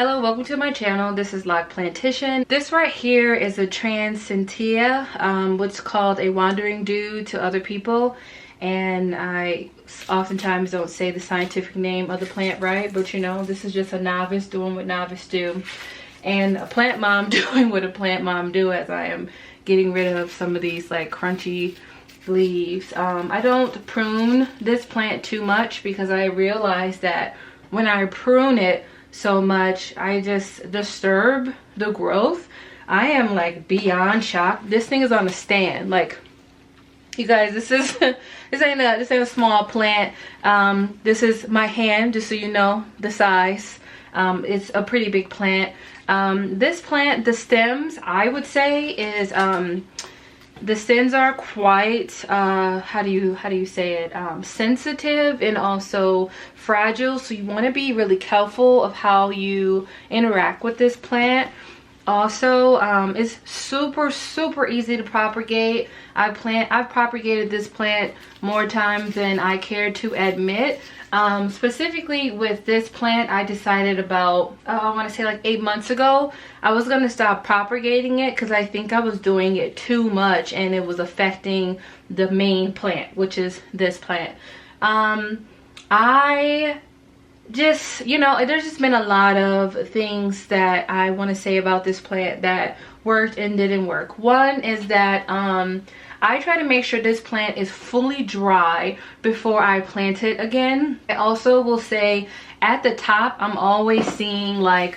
Hello, welcome to my channel. This is Loc'D. This right here is a Transcantia, what's called a wandering dew to other people. And I oftentimes don't say the scientific name of the plant right, but you know, this is just a novice doing what novice do. And a plant mom doing what a plant mom do, as I am getting rid of some of these like crunchy leaves. I don't prune this plant too much because I realized that when I prune it so much, I just disturb the growth. I am like beyond shocked. This thing is on a stand. Like, you guys, this ain't a small plant. This is my hand, just so you know the size. It's a pretty big plant. This plant, the stems, I would say, is the stems are quite how do you say it, sensitive and also fragile, so you want to be really careful of how you interact with this plant. Also, it's super easy to propagate. I've propagated this plant more times than I care to admit. Specifically with this plant, I decided about, I want to say like 8 months ago, I was going to stop propagating it because I think I was doing it too much and it was affecting the main plant, which is this plant. I just, you know, there's just been a lot of things that I want to say about this plant that worked and didn't work. One is that I try to make sure this plant is fully dry before I plant it again. I also will say at the top, I'm always seeing like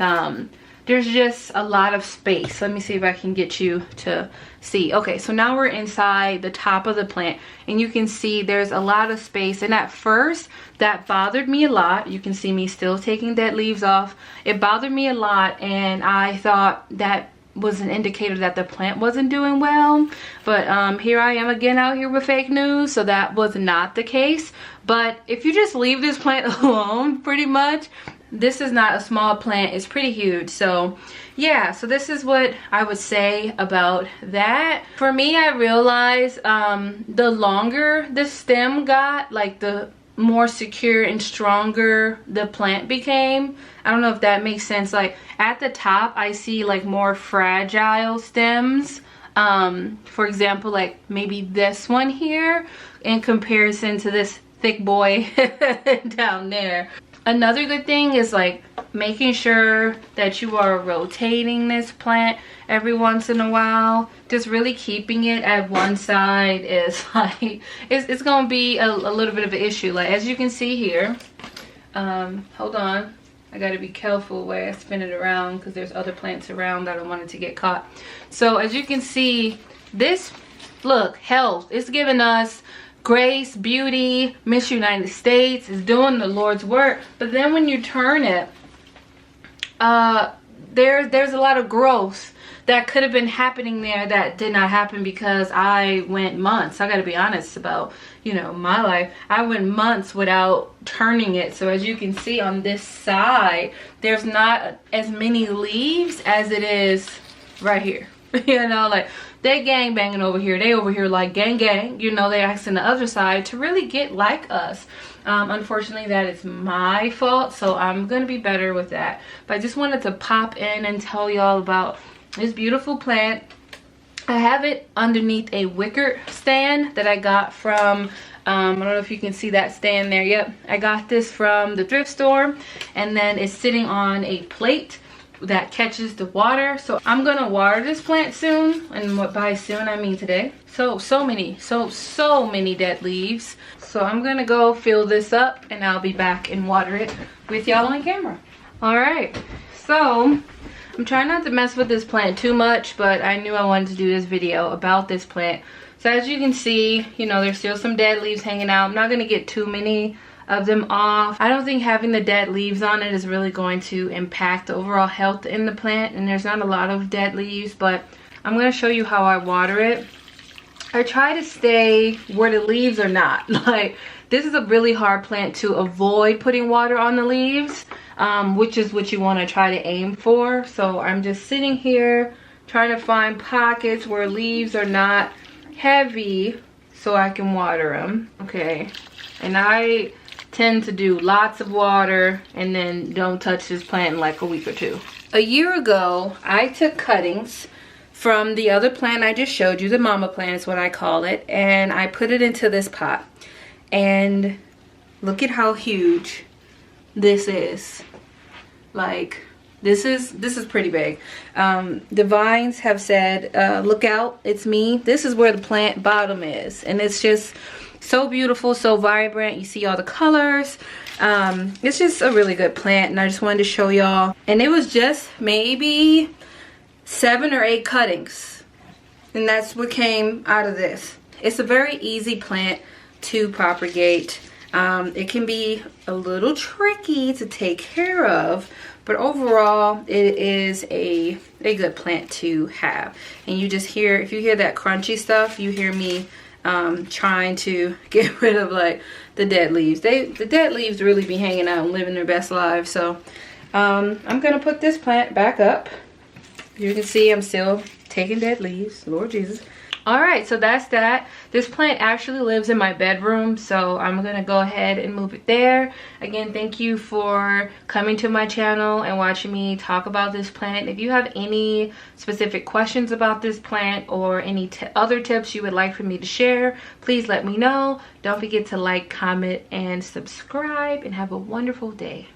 there's just a lot of space. Let me see if I can get you to see. Okay, so now we're inside the top of the plant and you can see there's a lot of space, and at first that bothered me a lot. You can see me still taking dead leaves off. It bothered me a lot and I thought that was an indicator that the plant wasn't doing well, but here I am again out here with fake news, so that was not the case. But if you just leave this plant alone, pretty much, this is not a small plant, it's pretty huge. So yeah, so this is what I would say about that. For me, I realized the longer the stem got, like the more secure and stronger the plant became. I don't know if that makes sense. Like at the top, I see like more fragile stems. For example, like maybe this one here in comparison to this thick boy down there. Another good thing is like making sure that you are rotating this plant every once in a while. Just really keeping it at one side is like, it's gonna be a little bit of an issue. Like as you can see here, hold on, I gotta be careful where I spin it around because there's other plants around that I don't want it to get caught. So as you can see, this, look, health, it's giving us grace, beauty. Miss United States is doing the Lord's work. But then when you turn it, there's a lot of growth that could have been happening there that did not happen because I went months. I gotta be honest about, you know, my life. I went months without turning it. So as you can see on this side, there's not as many leaves as it is right here. You know, like they gang banging over here, they over here like gang gang, you know, they asking the other side to really get like us. Unfortunately, that is my fault, so I'm gonna be better with that. But I just wanted to pop in and tell y'all about this beautiful plant. I have it underneath a wicker stand that I got from I don't know if you can see that stand there. Yep, I got this from the thrift store, and then it's sitting on a plate that catches the water. So I'm gonna water this plant soon, and by soon I mean today. So many dead leaves. So I'm gonna go fill this up and I'll be back and water it with y'all on camera. All right, so I'm trying not to mess with this plant too much, but I knew I wanted to do this video about this plant. So as you can see, you know, there's still some dead leaves hanging out. I'm not gonna get too many of them off. I don't think having the dead leaves on it is really going to impact the overall health in the plant, and there's not a lot of dead leaves, but I'm going to show you how I water it. I try to stay where the leaves are not. Like, this is a really hard plant to avoid putting water on the leaves, which is what you want to try to aim for. So I'm just sitting here trying to find pockets where leaves are not heavy so I can water them. Okay, and tend to do lots of water and then don't touch this plant in like a week or two. A year ago, I took cuttings from the other plant I just showed you, the mama plant is what I call it, and I put it into this pot. And look at how huge this is. Like, this is pretty big. The vines have said, look out, it's me. This is where the plant bottom is, and it's just so beautiful, so vibrant. You see all the colors. It's just a really good plant, and I just wanted to show y'all. And it was just maybe 7 or 8 cuttings, and that's what came out of this. It's a very easy plant to propagate. It can be a little tricky to take care of, but overall it is a good plant to have. And you just hear, if you hear that crunchy stuff, you hear me trying to get rid of like the dead leaves. The dead leaves really be hanging out and living their best lives. So I'm gonna put this plant back up. You can see I'm still taking dead leaves, Lord Jesus. All right, so that's that. This plant actually lives in my bedroom, so I'm gonna go ahead and move it there. Again, thank you for coming to my channel and watching me talk about this plant. If you have any specific questions about this plant or any other tips you would like for me to share, please let me know. Don't forget to like, comment, and subscribe, and have a wonderful day.